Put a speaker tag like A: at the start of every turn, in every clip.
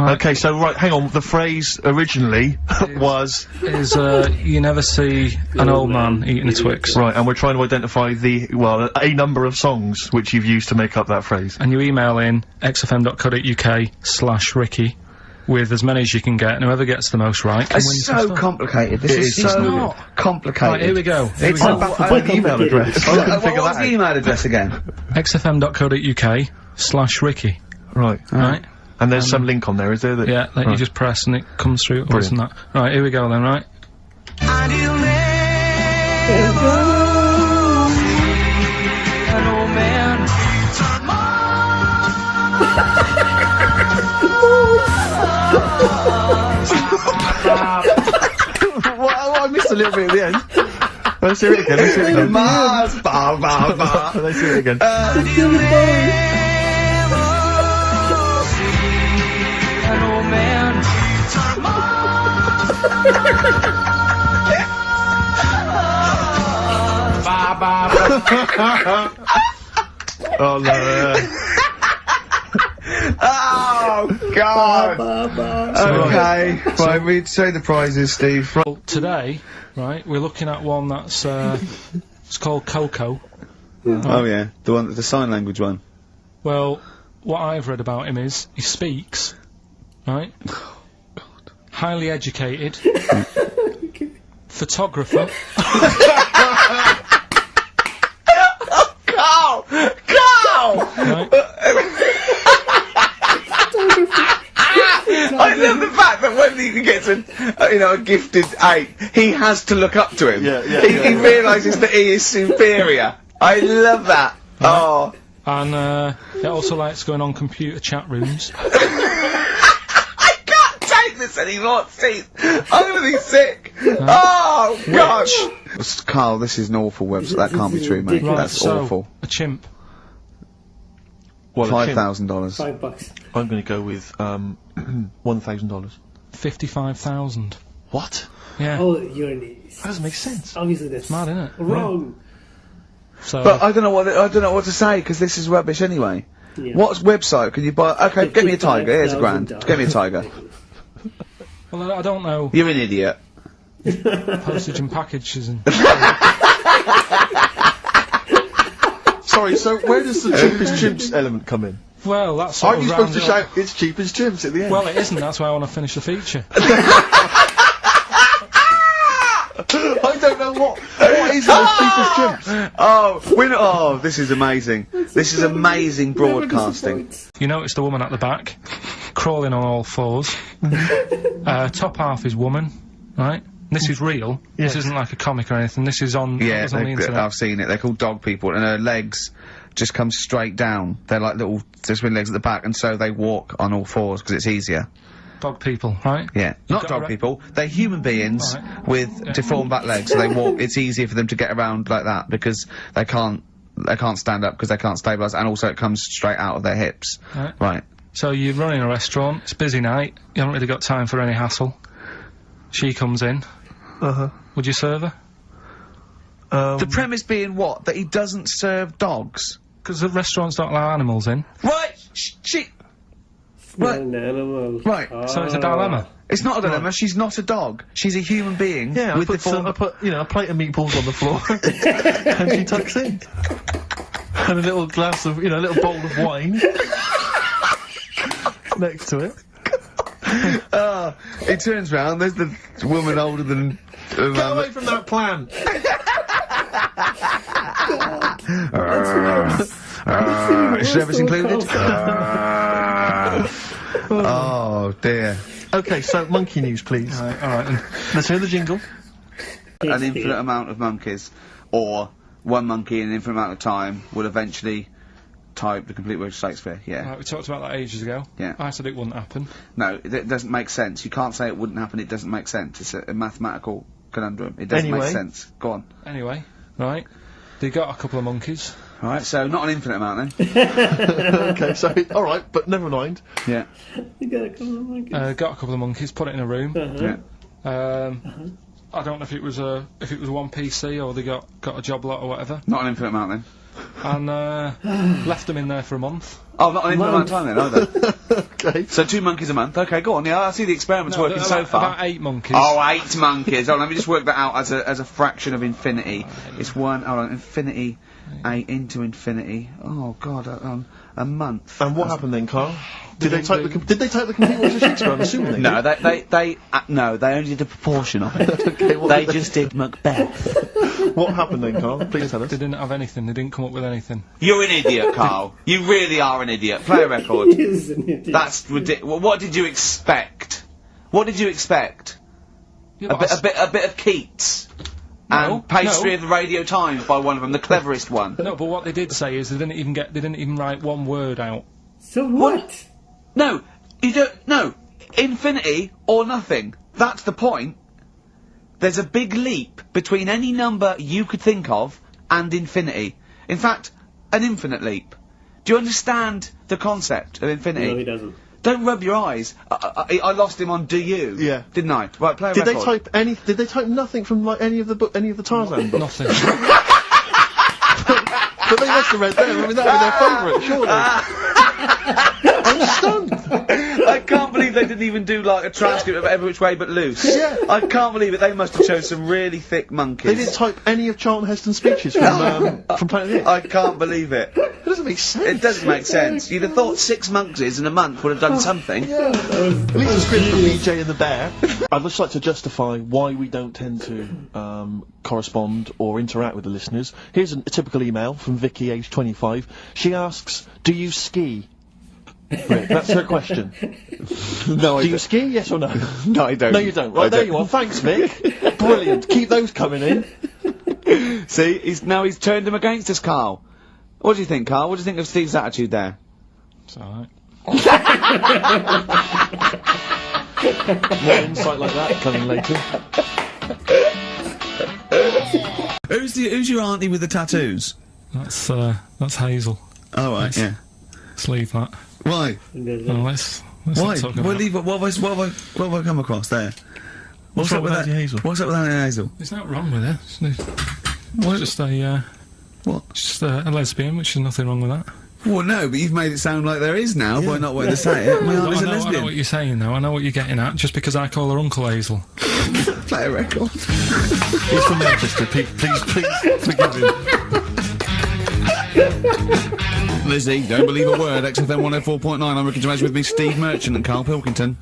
A: Right.
B: Okay, so right, hang on. The phrase originally was
A: you never see an old man eating a Twix.
B: right, and we're trying to identify a number of songs which you've used to make up that phrase.
A: And you email in xfm.co.uk/Ricky with as many as you can get, and whoever gets the most right can win
C: It's
A: some
C: so
A: stuff.
C: complicated. This is so complicated.
A: Right, here we go.
C: It's
B: I'll find the email address. I couldn't figure
C: What's
B: that
C: the
B: out.
C: email address again?
A: xfm.co.uk/Ricky.
B: Right.
A: Right?
B: And there's some link on there, is there? That
A: Yeah, that you just press and it comes through. Or
B: Brilliant.
A: that. Right, here we go then, right?
B: Well, I missed a little bit at the end. Let's hear it again. Let's hear it again.
C: Mars, ba ba ba.
B: Let's hear it again. Oh no.
C: Oh God. Okay. Right, we'd say the prizes, Steve.
A: Well, today, right, we're looking at one that's, it's called Coco.
C: Oh yeah, the sign language one.
A: Well, what I've read about him is, he speaks, right? Highly educated. Photographer. Right?
C: I love the fact that when he gets a gifted 8, he has to look up to him. He realises that he is superior. I love that. Oh.
A: And, he also likes going on computer chat rooms.
C: I can't take this anymore, Steve. I'm gonna be sick. Oh, gosh. Carl, this is an awful website. That can't be true, mate.
A: Right,
C: That's
A: so,
C: awful.
A: a chimp.
B: Well,
C: $5,000.
D: $5.
B: I'm going to go with $1,000.
A: 55,000.
B: What?
A: Yeah.
D: Oh, you're an idiot.
B: That doesn't make sense.
D: Obviously that's
A: Mad, innit?
D: wrong.
A: So,
C: But I don't know what to say because this is rubbish anyway.
D: Yeah.
C: What website can you buy? Okay, get me a tiger. Here's $1,000. Get me a tiger.
A: well, I don't know.
C: You're an idiot.
A: Postage and packages and...
B: Sorry, so where does the cheapest chimps element come in?
A: Well, that's sort
B: Aren't
A: of
B: you supposed to
A: rounded up.
B: shout, it's cheap as chimps at the end?
A: Well, it isn't, that's why I want to finish the feature.
B: I don't know what is the cheapest chimps?
C: Oh, this is amazing. This is amazing broadcasting.
A: You notice the woman at the back, crawling on all fours. Top half is woman, right? This is real.
B: Yes.
A: This isn't like a comic or anything. This is on,
C: Yeah,
A: on the internet.
C: I've seen it. They're called dog people, and her legs just come straight down. They're like little, just with legs at the back, and so they walk on all fours because it's easier.
A: Dog people, right?
C: Yeah, not
A: got
C: dog
A: a
C: people. They're human beings
A: Right.
C: with deformed back legs, so they walk. It's easier for them to get around like that because they can't stand up because they can't stabilise, and also it comes straight out of their hips. Right.
A: So you're running a restaurant, it's a busy night, you haven't really got time for any hassle. She comes in. Would you serve her?
C: The premise being what? That he doesn't serve dogs.
A: Because the restaurants don't allow animals in.
C: Right. Right.
D: An animal.
C: Right.
A: So it's a dilemma.
C: It's not a dilemma. She's not a dog. She's a human being.
B: Yeah, I
C: with
B: put,
C: deformed.
B: I put, a plate of meatballs on the floor, and she tucks in. And a little glass of, a little bowl of wine next to it.
C: He turns round, there's the woman older than...
B: Get away from that plant!
C: Is service included? Oh, dear.
B: Okay, so monkey news, please.
A: Alright, and
B: Let's hear the jingle.
C: An infinite amount of monkeys, or one monkey in an infinite amount of time, will eventually type the complete word of Shakespeare, yeah.
A: right, we talked about that ages ago.
C: Yeah.
A: I said it wouldn't happen.
C: No, it doesn't make sense. You can't say it wouldn't happen, it doesn't make sense. It's a mathematical conundrum. It doesn't make
B: Anyway.
C: sense. Go on.
A: Anyway, right, they got a couple of monkeys.
C: Alright, so not an infinite amount then.
B: Okay, so, alright, but never mind.
C: Yeah.
D: You got a couple of monkeys.
A: Got a couple of monkeys, put it in a room.
C: Yeah.
A: I don't know if it was one PC or they got a job lot or whatever.
C: Not an infinite amount then.
A: and left them in there for a month.
C: Oh, not an infinite amount of time then, either.
B: Okay.
C: So 2 monkeys a month. Okay, go on. Yeah, I see the experiment's working so far.
A: About 8 monkeys.
C: Oh, 8 monkeys. Oh, let me just work that out as a fraction of infinity. It's infinity, 8 into infinity. Oh God, a month.
B: And what happened then, Karl? Did they type the computer to Shakespeare? I'm assuming they
C: No,
B: did.
C: no, they only did a proportion of it.
B: Okay,
C: they just did Macbeth.
B: What happened then, Karl? Please tell us.
A: They didn't have anything. They didn't come up with anything.
C: You're an idiot, Karl. You really are an idiot. Play a record.
D: He is an idiot.
C: That's ridiculous. What did you expect? What did you expect?
A: Yeah,
C: A bit of Keats. And pastry of the Radio Times by one of them, the cleverest one.
A: No, but what they did say is they didn't even write one word out.
D: So what?
C: No, you don't. No, infinity or nothing. That's the point. There's a big leap between any number you could think of and infinity. In fact, an infinite leap. Do you understand the concept of infinity?
D: No, he doesn't.
C: Don't rub your eyes. I lost him on Do You?
B: Yeah.
C: Didn't I? Right, play a
B: Did
C: record.
B: Did they type nothing from like any of the Tarzan books?
A: Nothing.
B: But they must have read them. I mean, that would be their favourite, surely. I'm stunned.
C: I can't believe they didn't even do like a transcript of Every Which Way But Loose.
B: Yeah.
C: I can't believe it. They must have chosen some really thick monkeys.
B: They didn't type any of Charlton Heston's speeches from Planet X.
C: I can't believe it.
B: It doesn't make sense.
C: It doesn't make sense. You'd have thought 6 monkeys in a month would have done something.
B: Yeah. At least the script from BJ and the Bear. I'd just like to justify why we don't tend to correspond or interact with the listeners. Here's a typical email from Vicky, age 25. She asks, do you ski? Rick, that's her question.
C: No, I
B: Do you ski, yes or no?
C: No, I don't.
B: No, you don't. Right, there you are. Thanks, Vic. Brilliant. Keep those coming in.
C: See, he's turned him against us, Karl. What do you think, Karl? What do you think of Steve's attitude there?
A: It's alright.
B: More insight like that coming later.
C: Who's your auntie with the tattoos?
A: That's Hazel.
C: Oh, right, yeah.
A: Let's leave that.
C: Why?
A: Well, let's
C: Why?
A: not talk about
C: Leave it. What have I come across there? What's up with that?
B: Hazel?
C: What's up with Auntie Hazel?
A: There's nothing wrong with it. It's just a
C: What?
A: It's just a lesbian, which is nothing wrong with that.
C: Well, no, but you've made it sound like there is now by not wanting to say it. My aunt is a
A: I know
C: lesbian.
A: what you're saying, though. I know what you're getting at. Just because I call her Uncle Hazel.
C: Play a record.
B: He's from Manchester. Please forgive him.
C: Lizzie, don't believe a word. XFM 104.9. I'm Ricky Gervais, with me, Steve Merchant and Karl Pilkington.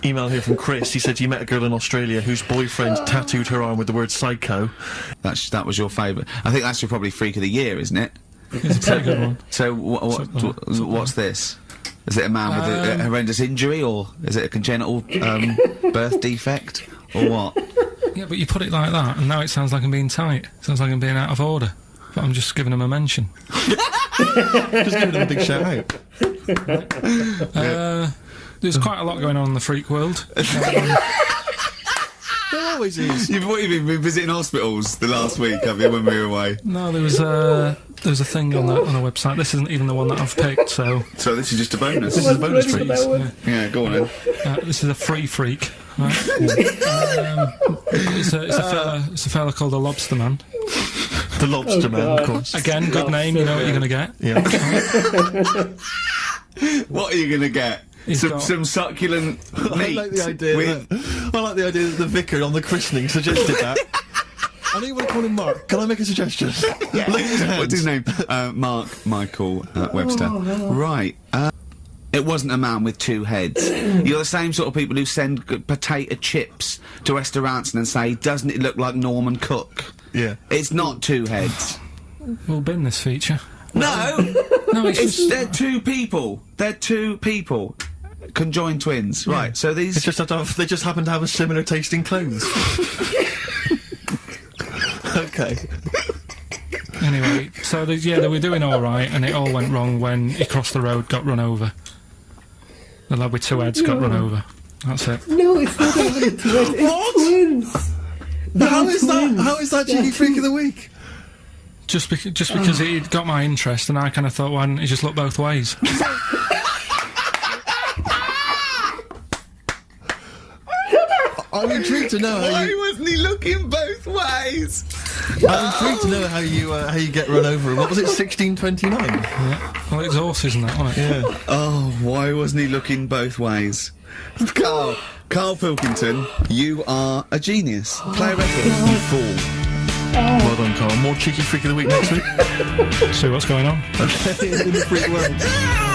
B: Email here from Chris. He said he met a girl in Australia whose boyfriend tattooed her arm with the word psycho.
C: That was your favourite. I think that's your probably freak of the year, isn't it?
A: It's a pretty good one.
C: So what's this? Is it a man with a horrendous injury, or is it a congenital birth defect, or what?
A: Yeah, but you put it like that, and now it sounds like I'm being tight. Sounds like I'm being out of order. But I'm just giving him a mention.
B: Just giving him a big shout out.
A: There's quite a lot going on in the freak world.
B: There always is.
C: You've been visiting hospitals the last week, have you, when we were away?
A: No, there was a thing on the website. This isn't even the one that I've picked, so...
C: So this is just a bonus.
B: This is a bonus
D: Ready for
B: treat.
D: that one?
C: Yeah, go on then.
A: This is a free freak. Right? It's a fella called the Lobster Man.
B: The Lobster Man, of course.
A: Again, good name, you know what you're going to get.
B: Yeah.
C: What are you going to get?
A: He's got-
C: Some succulent meat.
B: I like the idea that the vicar on the christening suggested that. I know you want to call him Mark. Can I make a suggestion?
C: Yeah.
B: Look at his hands.
C: What's his name? Mark Michael Webster. Right. It wasn't a man with 2 heads. You're the same sort of people who send potato chips to restaurants and say, doesn't it look like Norman Cook?
B: Yeah.
C: It's not 2 heads.
A: We'll bin this feature.
C: No!
A: No,
C: They're 2 people. They're 2 people. Conjoined twins.
A: Yeah.
C: Right, so these...
B: It's just that they just happen to have a similar taste in clothes. Okay.
A: Anyway, so they were doing alright, and it all went wrong when he crossed the road, got run over. The lad with 2 heads got run over. That's it.
D: No, it's not only twins. It's twins.
B: How is that cheeky freak of the week?
A: Just because it got my interest, and I kind of thought, why didn't he just look both ways?
B: I'm intrigued to know how
C: Why
B: you...
C: wasn't he looking both ways?
B: I'm intrigued to know how you get run over. What was it, 1629?
A: Yeah. Well, it's horses and that, wasn't it?
B: Yeah.
C: Oh, why wasn't he looking both ways? Karl Pilkington, you are a genius. Play a record, you fool.
B: Well done, Karl. More cheeky freak of the week next week.
A: See what's going on.
B: Okay, in the freak world.